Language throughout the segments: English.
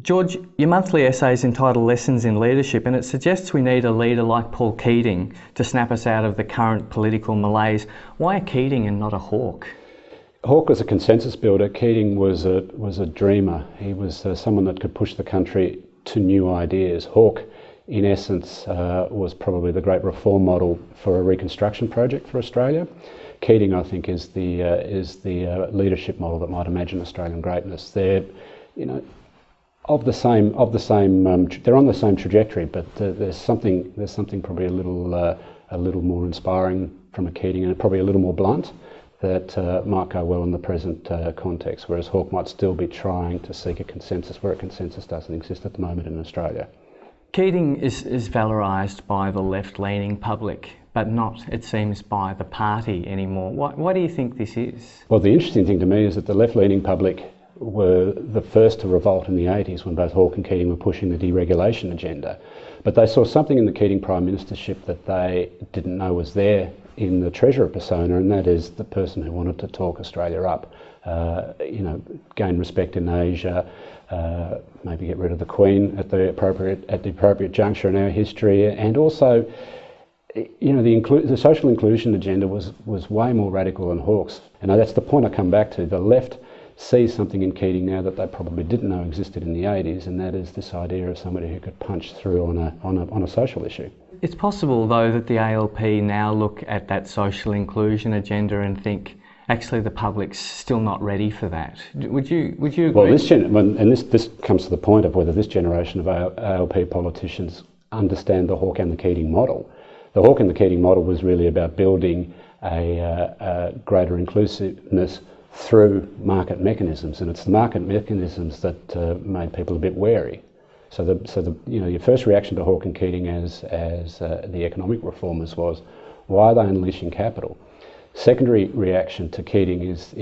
George, your monthly essay is entitled Lessons in Leadership, and it suggests we need a leader like Paul Keating to snap us out of the current political malaise. Why a Keating and not a Hawke? Hawke was a consensus builder. Keating was a dreamer. He was someone that could push the country to new ideas. Hawke, in essence, was probably the great reform model for a reconstruction project for Australia. Keating, I think, is the leadership model that might imagine Australian greatness. They're, they're on the same trajectory, but there's something probably a little more inspiring from a Keating, and probably a little more blunt, that might go well in the present context, whereas Hawke might still be trying to seek a consensus where a consensus doesn't exist at the moment in Australia. Keating is valorised by the left-leaning public, but not, it seems, by the party anymore. Why do you think this is? Well, the interesting thing to me is that the left-leaning public were the first to revolt in the 80s when both Hawke and Keating were pushing the deregulation agenda. But they saw something in the Keating Prime Ministership that they didn't know was there in the Treasurer persona, and that is the person who wanted to talk Australia up, gain respect in Asia, maybe get rid of the Queen at the appropriate juncture in our history, and also, the social inclusion agenda was way more radical than Hawke's. And that's the point I come back to. The left sees something in Keating now that they probably didn't know existed in the 80s, and that is this idea of somebody who could punch through on a social issue. It's possible, though, that the ALP now look at that social inclusion agenda and think, actually, the public's still not ready for that. Would you agree? Well, this comes to the point of whether this generation of ALP politicians understand the Hawke and the Keating model. The Hawke and the Keating model was really about building a greater inclusiveness through market mechanisms, and it's the market mechanisms that made people a bit wary. So your first reaction to Hawke and Keating as the economic reformers was, why are they unleashing capital? Secondary reaction to Keating is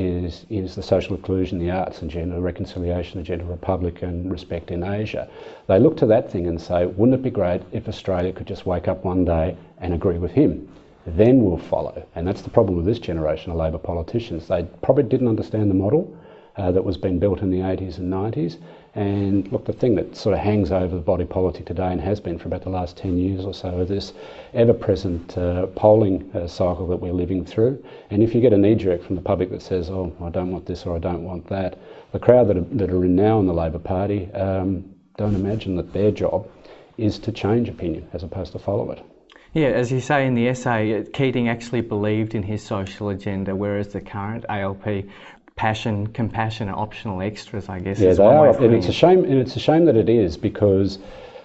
the social inclusion, the arts agenda, reconciliation agenda, republic and respect in Asia. They look to that thing and say, wouldn't it be great if Australia could just wake up one day and agree with him? Then we'll follow. And that's the problem with this generation of Labor politicians. They probably didn't understand the model that was being built in the 80s and 90s. And look, the thing that sort of hangs over the body politic today, and has been for about the last 10 years or so, is this ever-present polling cycle that we're living through. And if you get a knee-jerk from the public that says, oh, I don't want this or I don't want that, the crowd that are in now in the Labor Party don't imagine that their job is to change opinion as opposed to follow it. Yeah, as you say in the essay, Keating actually believed in his social agenda, whereas the current ALP passion, compassion are optional extras, I guess. Yeah, they are, and it's a shame that it is, because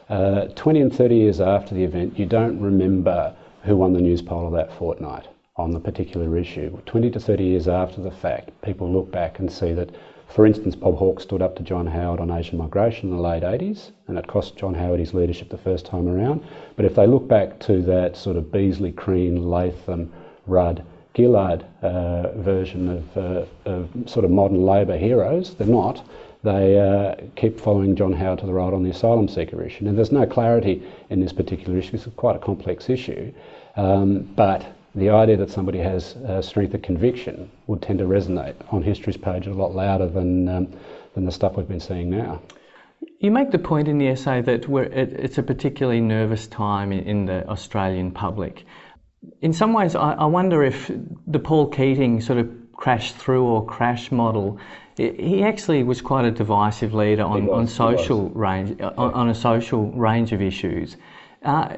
20 and 30 years after the event, you don't remember who won the news poll of that fortnight on the particular issue. 20 to 30 years after the fact, people look back and see that, for instance, Bob Hawke stood up to John Howard on Asian migration in the late 80s, and it cost John Howard his leadership the first time around. But if they look back to that sort of Beazley, Crean, Latham, Rudd, Gillard version of sort of modern Labor heroes, they're not. They keep following John Howard to the right on the asylum seeker issue. And there's no clarity in this particular issue. It's quite a complex issue. But the idea that somebody has strength of conviction would tend to resonate on history's page a lot louder than the stuff we've been seeing now. You make the point in the essay that it's a particularly nervous time in the Australian public. In some ways, I wonder if the Paul Keating sort of crash through or crash model, he actually was quite a divisive leader on a social range of issues.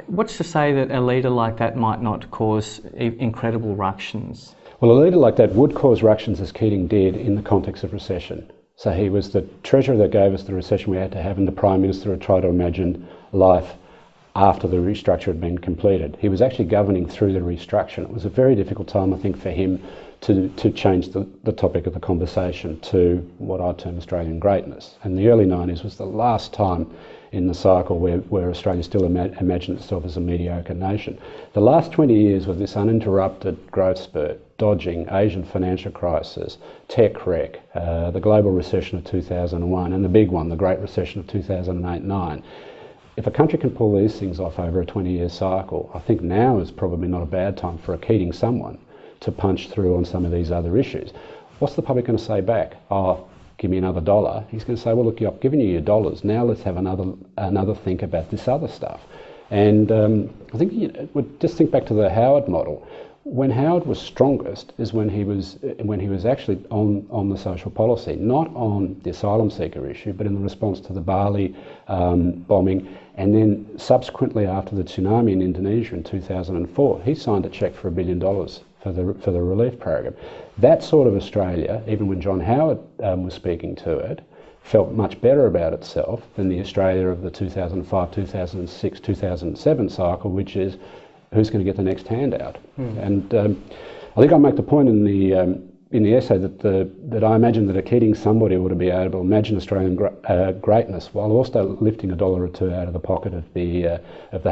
What's to say that a leader like that might not cause incredible ructions? Well, a leader like that would cause ructions, as Keating did, in the context of recession. So he was the treasurer that gave us the recession we had to have, and the Prime Minister had tried to imagine life after the restructure had been completed. He was actually governing through the restructure. It was a very difficult time, I think, for him to change the topic of the conversation to what I term Australian greatness. And the early 90s was the last time in the cycle where Australia still imagined itself as a mediocre nation. The last 20 years was this uninterrupted growth spurt, dodging Asian financial crisis, tech wreck, the global recession of 2001, and the big one, the Great Recession of 2008-9. If a country can pull these things off over a 20-year cycle, I think now is probably not a bad time for a Keating someone to punch through on some of these other issues. What's the public going to say back? Oh, give me another dollar. He's going to say, well, look, I've given you your dollars. Now let's have another think about this other stuff. And I think just think back to the Howard model. When Howard was strongest is when he was actually on the social policy, not on the asylum seeker issue, but in the response to the Bali bombing, and then subsequently after the tsunami in Indonesia in 2004, he signed a cheque for $1 billion for the relief program. That sort of Australia, even when John Howard was speaking to it, felt much better about itself than the Australia of the 2005, 2006, 2007 cycle, which is who's going to get the next handout. And I think I make the point in the essay that I imagine that a Keating somebody ought to be able to imagine Australian greatness while also lifting $1 or $2 out of the pocket of the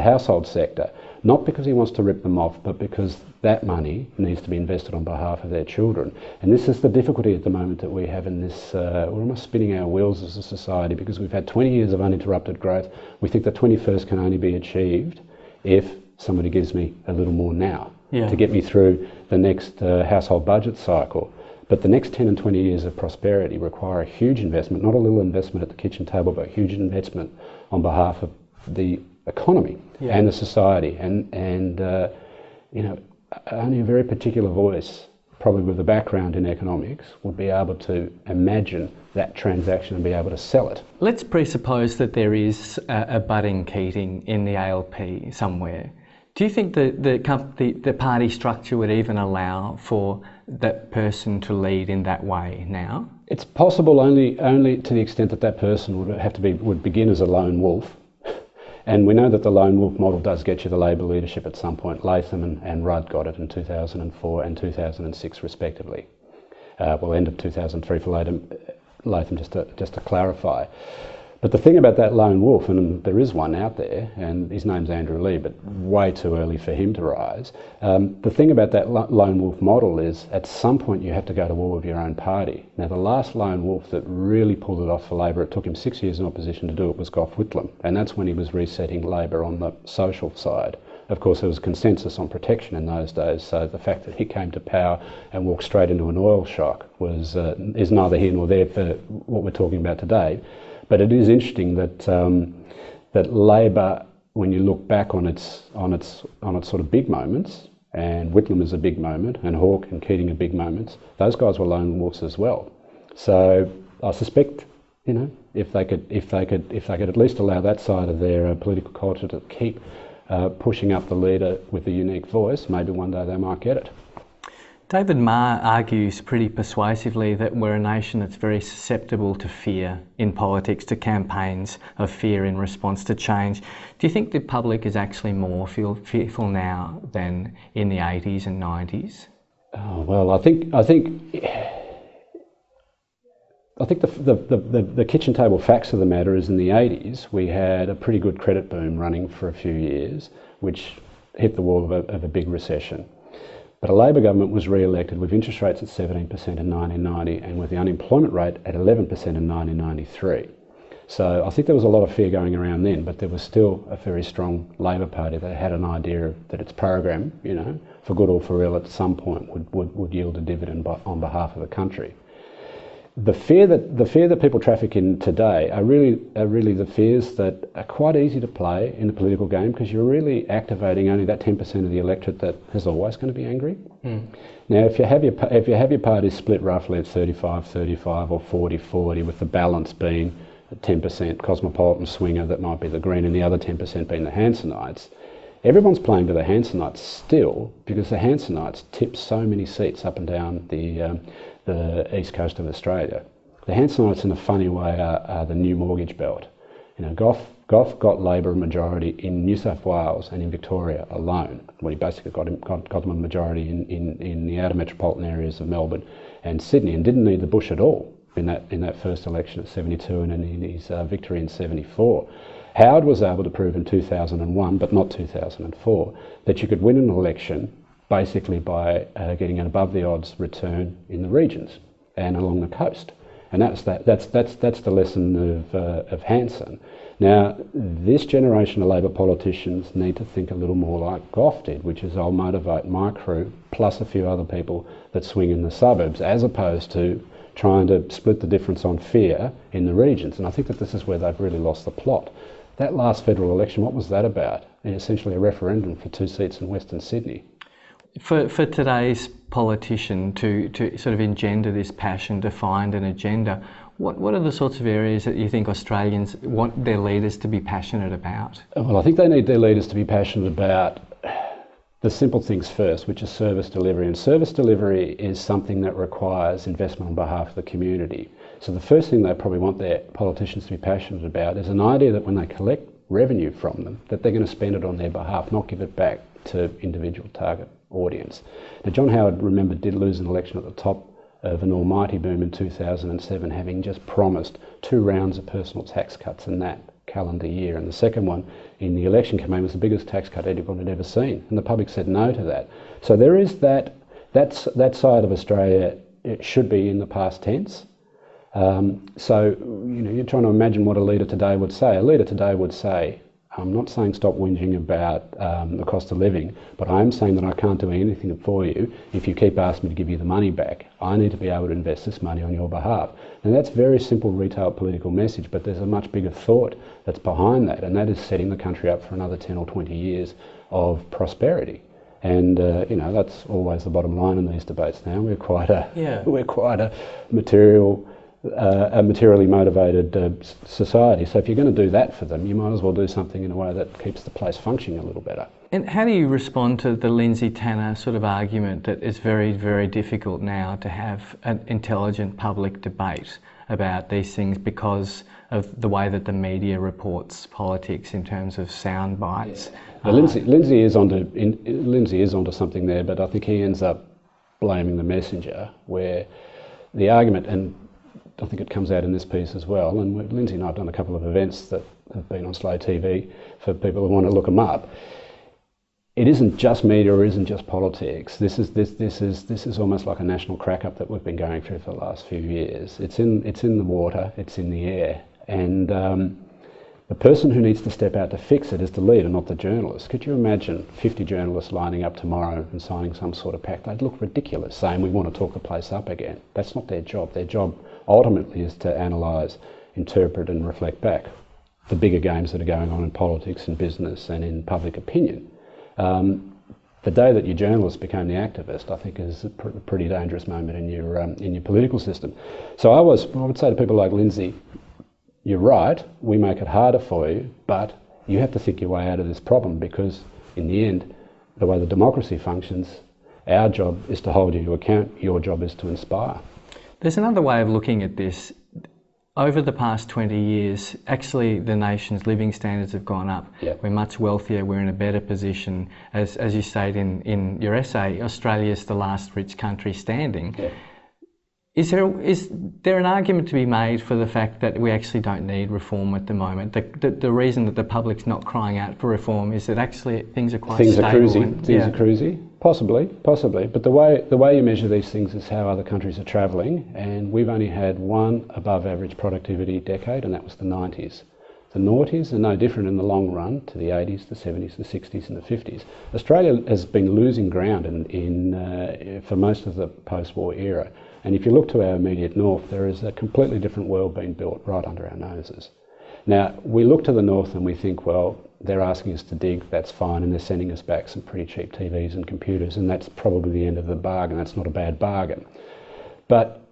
household sector, not because he wants to rip them off, but because that money needs to be invested on behalf of their children. And this is the difficulty at the moment that we have in this, we're almost spinning our wheels as a society because we've had 20 years of uninterrupted growth. We think the 21st can only be achieved if somebody gives me a little more now to get me through the next household budget cycle. But the next 10 and 20 years of prosperity require a huge investment, not a little investment at the kitchen table, but a huge investment on behalf of the economy and the society. And only a very particular voice, probably with a background in economics, would be able to imagine that transaction and be able to sell it. Let's presuppose that there is a budding Keating in the ALP somewhere. Do you think the party structure would even allow for that person to lead in that way now? It's possible only to the extent that person would begin as a lone wolf. And we know that the lone wolf model does get you the Labor leadership at some point. Latham and Rudd got it in 2004 and 2006 respectively. End of 2003 for Latham, just to clarify. But the thing about that lone wolf, and there is one out there, and his name's Andrew Lee, but way too early for him to rise. The thing about that lone wolf model is at some point you have to go to war with your own party. Now the last lone wolf that really pulled it off for Labor, it took him 6 years in opposition to do it, was Gough Whitlam, and that's when he was resetting Labor on the social side. Of course, there was consensus on protection in those days, so the fact that he came to power and walked straight into an oil shock is neither here nor there for what we're talking about today. But it is interesting that Labor, when you look back on its sort of big moments, and Whitlam is a big moment, and Hawke and Keating are big moments, those guys were lone wolves as well. So I suspect, if they could at least allow that side of their political culture to keep pushing up the leader with a unique voice, maybe one day they might get it. David Marr argues pretty persuasively that we're a nation that's very susceptible to fear in politics, to campaigns of fear in response to change. Do you think the public is actually more fearful now than in the 80s and 90s? Oh, well, I think the kitchen table facts of the matter is in the 80s we had a pretty good credit boom running for a few years, which hit the wall of a big recession. But a Labor government was re-elected with interest rates at 17% in 1990 and with the unemployment rate at 11% in 1993. So I think there was a lot of fear going around then, but there was still a very strong Labor Party that had an idea that its program, for good or for ill, at some point would yield a dividend on behalf of the country. The fear that people traffic in today are really the fears that are quite easy to play in the political game, because you're really activating only that 10% of the electorate that is always going to be angry. Now, if you have your parties split roughly at 35-35 or 40-40, with the balance being a 10% cosmopolitan swinger that might be the Green and the other 10% being the Hansonites, everyone's playing to the Hansonites still, because the Hansonites tip so many seats up and down the east coast of Australia. The Hansonites, in a funny way, are the new mortgage belt. Gough got Labor a majority in New South Wales and in Victoria alone. Well, he basically got them a majority in the outer metropolitan areas of Melbourne and Sydney, and didn't need the Bush at all in that first election at 72 and in his victory in 74. Howard was able to prove in 2001, but not 2004, that you could win an election basically by getting an above the odds return in the regions and along the coast, and that's the lesson of Hanson. Now, this generation of Labor politicians need to think a little more like Gough did, which is I'll motivate my crew plus a few other people that swing in the suburbs, as opposed to trying to split the difference on fear in the regions. And I think that this is where they've really lost the plot. That last federal election, what was that about? Essentially a referendum for 2 seats in Western Sydney. For today's politician to sort of engender this passion, to find an agenda, what are the sorts of areas that you think Australians want their leaders to be passionate about? Well, I think they need their leaders to be passionate about the simple things first, which is service delivery. And service delivery is something that requires investment on behalf of the community. So the first thing they probably want their politicians to be passionate about is an idea that when they collect revenue from them, that they're going to spend it on their behalf, not give it back to individual target audience. Now, John Howard, remember, did lose an election at the top of an almighty boom in 2007, having just promised 2 rounds of personal tax cuts in that calendar year. And the second one in the election campaign was the biggest tax cut anyone had ever seen. And the public said no to that. So there is that side of Australia, it should be in the past tense. So, you're trying to imagine what a leader today would say. A leader today would say, I'm not saying stop whinging about the cost of living, but I am saying that I can't do anything for you if you keep asking me to give you the money back. I need to be able to invest this money on your behalf. And that's a very simple retail political message, but there's a much bigger thought that's behind that, and that is setting the country up for another 10 or 20 years of prosperity. And that's always the bottom line in these debates now. We're quite a materially motivated society. So if you're going to do that for them, you might as well do something in a way that keeps the place functioning a little better. And how do you respond to the Lindsey Tanner sort of argument that it's very, very difficult now to have an intelligent public debate about these things because of the way that the media reports politics in terms of sound bites? Yeah. Lindsey is onto something there, but I think he ends up blaming the messenger, where the argument, and I think it comes out in this piece as well, and Lindsey and I have done a couple of events that have been on Slow TV for people who want to look them up. It isn't just media, or isn't just politics. This is almost like a national crack-up that we've been going through for the last few years. It's in the water, it's in the air, and the person who needs to step out to fix it is the leader, not the journalist. Could you imagine 50 journalists lining up tomorrow and signing some sort of pact? They'd look ridiculous, saying we want to talk the place up again. That's not their job. Their job ultimately is to analyse, interpret and reflect back the bigger games that are going on in politics and business and in public opinion. The day that your journalist became the activist, I think, is a pretty dangerous moment in your political system. So I would say to people like Lindsey, you're right, we make it harder for you, but you have to think your way out of this problem, because in the end, the way the democracy functions, our job is to hold you to account, your job is to inspire. There's another way of looking at this. Over the past 20 years, actually the nation's living standards have gone up. Yep. We're much wealthier, we're in a better position. As you state in your essay, Australia's the last rich country standing. Yep. Is there an argument to be made for the fact that we actually don't need reform at the moment? The reason that the public's not crying out for reform is that actually things are quite stable. Things are cruisy. Possibly. But the way you measure these things is how other countries are travelling, and we've only had one above average productivity decade, and that was the 90s. The noughties are no different in the long run to the 80s, the 70s, the 60s and the 50s. Australia has been losing ground for most of the post-war era. And if you look to our immediate north, there is a completely different world being built right under our noses. Now, we look to the north and we think, well, they're asking us to dig, that's fine, and they're sending us back some pretty cheap TVs and computers, and that's probably the end of the bargain. That's not a bad bargain. But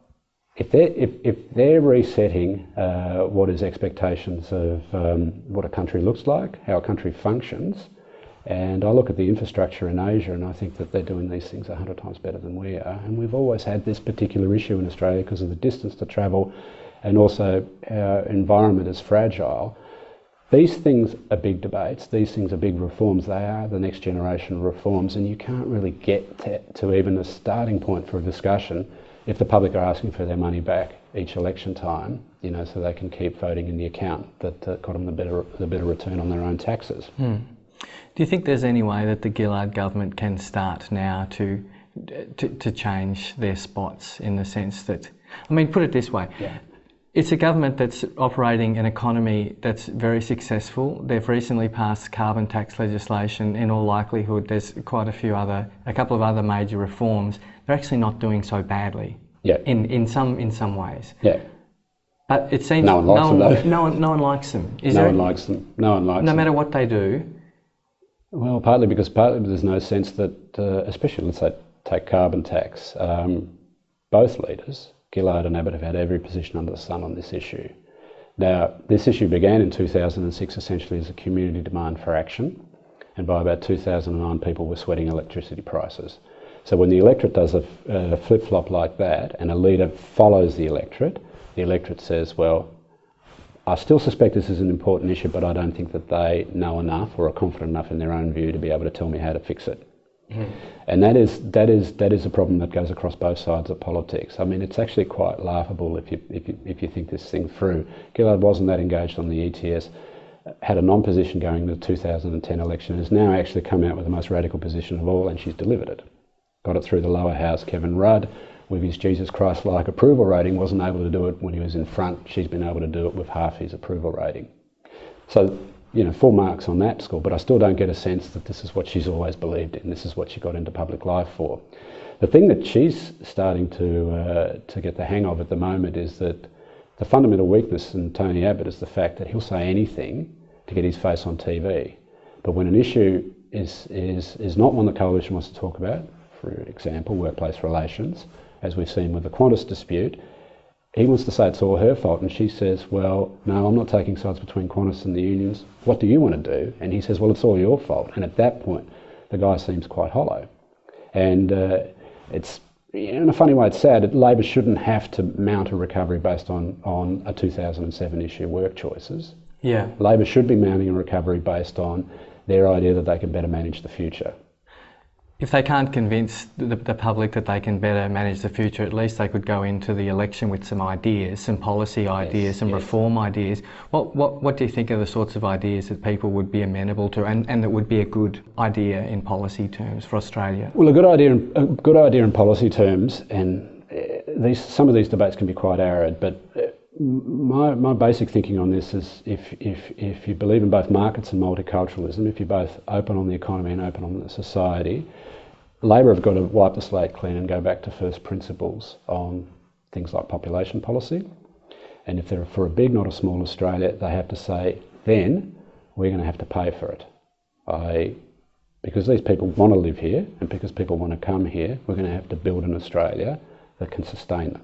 if they're resetting what is expectations of what a country looks like, how a country functions, and I look at the infrastructure in Asia and I think that they're doing these things 100 times better than we are. And we've always had this particular issue in Australia because of the distance to travel, and also our environment is fragile. These things are big debates, these things are big reforms, they are the next generation reforms, and you can't really get to even a starting point for a discussion if the public are asking for their money back each election time, so they can keep voting in the account that got them the better return on their own taxes. Do you think there's any way that the Gillard government can start now to change their spots, in the sense that, put it this way, it's a government that's operating an economy that's very successful. They've recently passed carbon tax legislation. In all likelihood, there's a couple of other major reforms. They're actually not doing so badly. Yeah. In some ways. Yeah. But it seems no one likes them though. No one likes them. No one likes them. No one likes them. No matter what they do. Well, partly because there's no sense that, especially let's say take carbon tax. Both leaders, Gillard and Abbott, have had every position under the sun on this issue. Now, this issue began in 2006 essentially as a community demand for action, and by about 2009 people were sweating electricity prices. So when the electorate does a flip-flop like that and a leader follows the electorate says, well, I still suspect this is an important issue, but I don't think that they know enough or are confident enough in their own view to be able to tell me how to fix it. Mm. And that is a problem that goes across both sides of politics. I mean, it's actually quite laughable if you think this thing through. Gillard wasn't that engaged on the ETS, had a non-position going to the 2010 election, has now actually come out with the most radical position of all, and she's delivered it. Got it through the lower house. Kevin Rudd, with his Jesus Christ-like approval rating, wasn't able to do it when he was in front. She's been able to do it with half his approval rating. So, full marks on that score, but I still don't get a sense that this is what she's always believed in. This is what she got into public life for. The thing that she's starting to get the hang of at the moment is that the fundamental weakness in Tony Abbott is the fact that he'll say anything to get his face on TV. But when an issue is not one the coalition wants to talk about, for example, workplace relations, as we've seen with the Qantas dispute, he wants to say it's all her fault, and she says, well, no, I'm not taking sides between Qantas and the unions. What do you want to do? And he says, well, it's all your fault. And at that point, the guy seems quite hollow. And it's, in a funny way, it's sad. Labor shouldn't have to mount a recovery based on a 2007 issue, work choices. Yeah. Labor should be mounting a recovery based on their idea that they can better manage the future. If they can't convince the public that they can better manage the future, at least they could go into the election with some ideas, some policy ideas, some reform ideas. What do you think are the sorts of ideas that people would be amenable to, and that would be a good idea in policy terms for Australia? Well, a good idea in policy terms, and some of these debates can be quite arid, but my basic thinking on this is if you believe in both markets and multiculturalism, if you're both open on the economy and open on the society, Labor have got to wipe the slate clean and go back to first principles on things like population policy. And if they're for a big, not a small Australia, they have to say, then we're going to have to pay for it. Because these people want to live here and because people want to come here, we're going to have to build an Australia that can sustain them.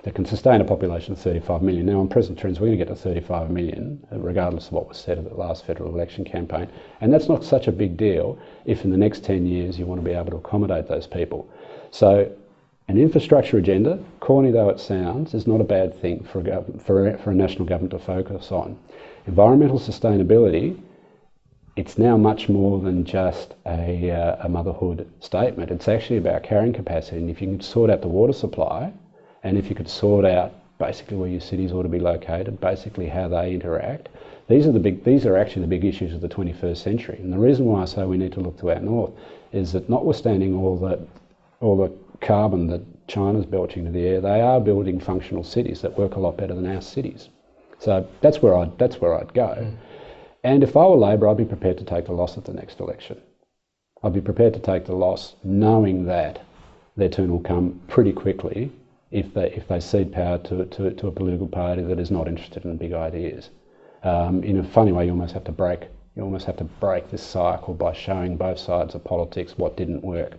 That can sustain a population of 35 million. Now, on present trends, we're going to get to 35 million, regardless of what was said at the last federal election campaign. And that's not such a big deal if in the next 10 years you want to be able to accommodate those people. So an infrastructure agenda, corny though it sounds, is not a bad thing for a national government to focus on. Environmental sustainability, it's now much more than just a motherhood statement. It's actually about carrying capacity. And if you can sort out the water supply, and if you could sort out basically where your cities ought to be located, basically how they interact, these are actually the big issues of the 21st century. And the reason why I say we need to look to our north is that notwithstanding all the carbon that China's belching into the air, they are building functional cities that work a lot better than our cities. So that's where I'd go. Mm. And if I were Labor, I'd be prepared to take the loss at the next election. I'd be prepared to take the loss knowing that their turn will come pretty quickly if they cede power to a political party that is not interested in big ideas. In a funny way, you almost have to break this cycle by showing both sides of politics what didn't work.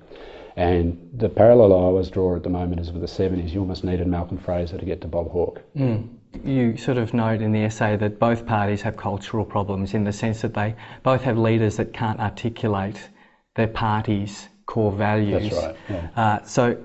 And the parallel I always draw at the moment is with the 70s. You almost needed Malcolm Fraser to get to Bob Hawke. Mm. You sort of note in the essay that both parties have cultural problems in the sense that they both have leaders that can't articulate their party's core values. That's right. Yeah. So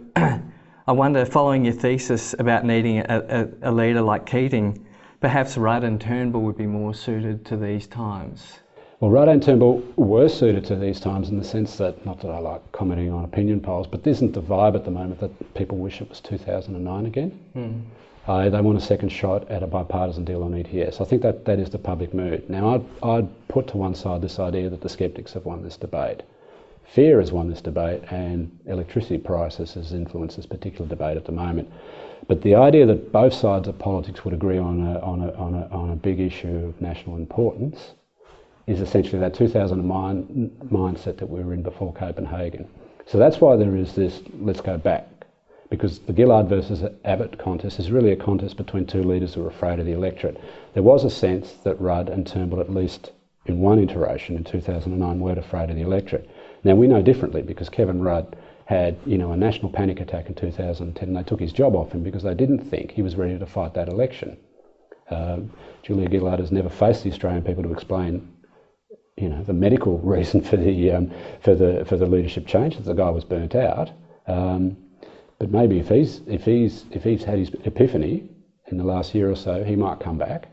I wonder, following your thesis about needing a leader like Keating, perhaps Rudd and Turnbull would be more suited to these times. Well, Rudd and Turnbull were suited to these times in the sense that, not that I like commenting on opinion polls, but isn't the vibe at the moment that people wish it was 2009 again? Mm. They want a second shot at a bipartisan deal on ETS. I think that is the public mood. Now, I'd put to one side this idea that the sceptics have won this debate. Fear has won this debate, and electricity prices has influenced this particular debate at the moment. But the idea that both sides of politics would agree on a big issue of national importance is essentially that 2009 mindset that we were in before Copenhagen. So that's why there is this, let's go back. because the Gillard versus Abbott contest is really a contest between two leaders who are afraid of the electorate. There was a sense that Rudd and Turnbull, at least in one iteration in 2009, weren't afraid of the electorate. Now we know differently, because Kevin Rudd had, a national panic attack in 2010, and they took his job off him because they didn't think he was ready to fight that election. Julia Gillard has never faced the Australian people to explain, the medical reason for the leadership change, that the guy was burnt out. But maybe if he's had his epiphany in the last year or so, he might come back.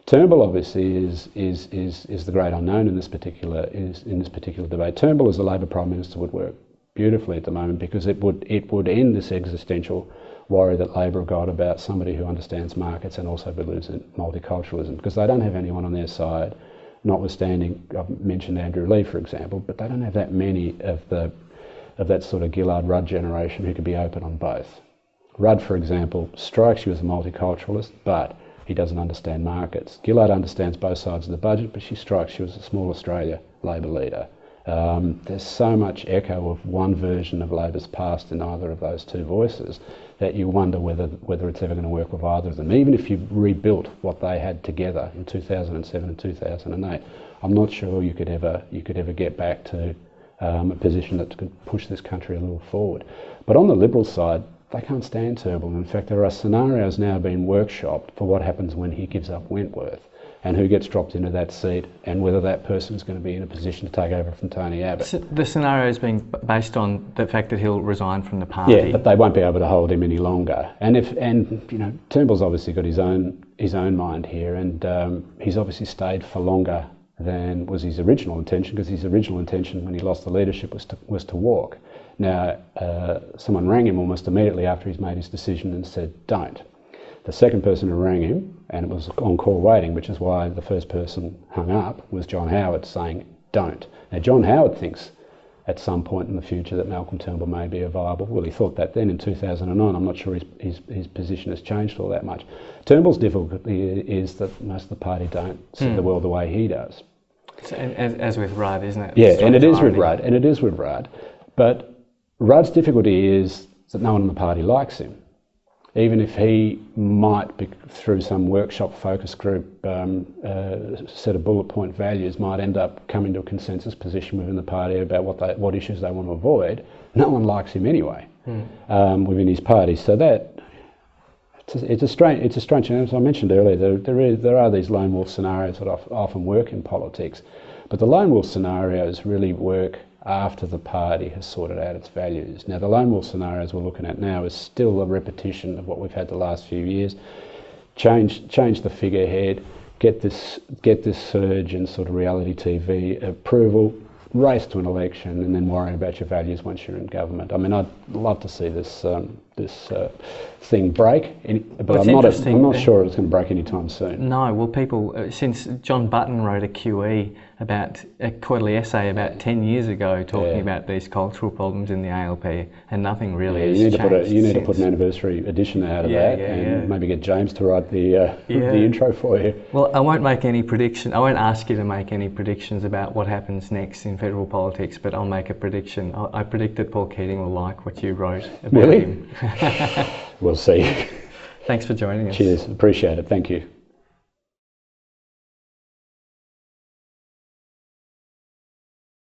Turnbull obviously is the great unknown in this particular debate. Turnbull as the Labor Prime Minister would work beautifully at the moment, because it would end this existential worry that Labor have got about somebody who understands markets and also believes in multiculturalism, because they don't have anyone on their side, notwithstanding, I've mentioned Andrew Leigh for example, but they don't have that many of that sort of Gillard-Rudd generation who could be open on both. Rudd, for example, strikes you as a multiculturalist, but he doesn't understand markets. Gillard understands both sides of the budget, but she strikes you as a small Australia Labor leader. There's so much echo of one version of Labor's past in either of those two voices that you wonder whether it's ever going to work with either of them. Even if you rebuilt what they had together in 2007 and 2008, I'm not sure you could ever get back to a position that could push this country a little forward. But on the Liberal side, they can't stand Turnbull. In fact, there are scenarios now being workshopped for what happens when he gives up Wentworth, and who gets dropped into that seat, and whether that person is going to be in a position to take over from Tony Abbott. So the scenario is being based on the fact that he'll resign from the party. Yeah, but they won't be able to hold him any longer. And Turnbull's obviously got his own mind here, and he's obviously stayed for longer than was his original intention, because his original intention when he lost the leadership was to walk. Now, someone rang him almost immediately after he's made his decision and said, don't. The second person who rang him, and it was on call waiting, which is why the first person hung up, was John Howard saying, don't. Now, John Howard thinks at some point in the future that Malcolm Turnbull may be a viable. Well, he thought that then in 2009. I'm not sure his position has changed all that much. Turnbull's difficulty is that most of the party don't see the world the way he does. So, as with Rudd, isn't it? Yeah, and it is with Rudd. But Rudd's difficulty is that no one in the party likes him. Even if he might, through some workshop focus group set of bullet point values, might end up coming to a consensus position within the party about what issues they want to avoid, no one likes him anyway within his party. So it's a strange. And as I mentioned earlier, there are these lone wolf scenarios that often work in politics, but the lone wolf scenarios really work after the party has sorted out its values. Now, the lone wolf scenarios we're looking at now is still a repetition of what we've had the last few years. Change the figurehead, get this surge in sort of reality TV approval, race to an election, and then worry about your values once you're in government. I mean, I'd love to see this thing break, but I'm not sure it's going to break anytime soon. No, well, people, since John Button wrote a QE about a quarterly essay about 10 years ago talking about these cultural problems in the ALP, and nothing really has changed. You need to put an anniversary edition out of that, and maybe get James to write the intro for you. Well, I won't make any prediction. I won't ask you to make any predictions about what happens next in federal politics, but I'll make a prediction. I predict that Paul Keating will like what you wrote about him. We'll see. Thanks for joining us. Cheers, appreciate it, thank you.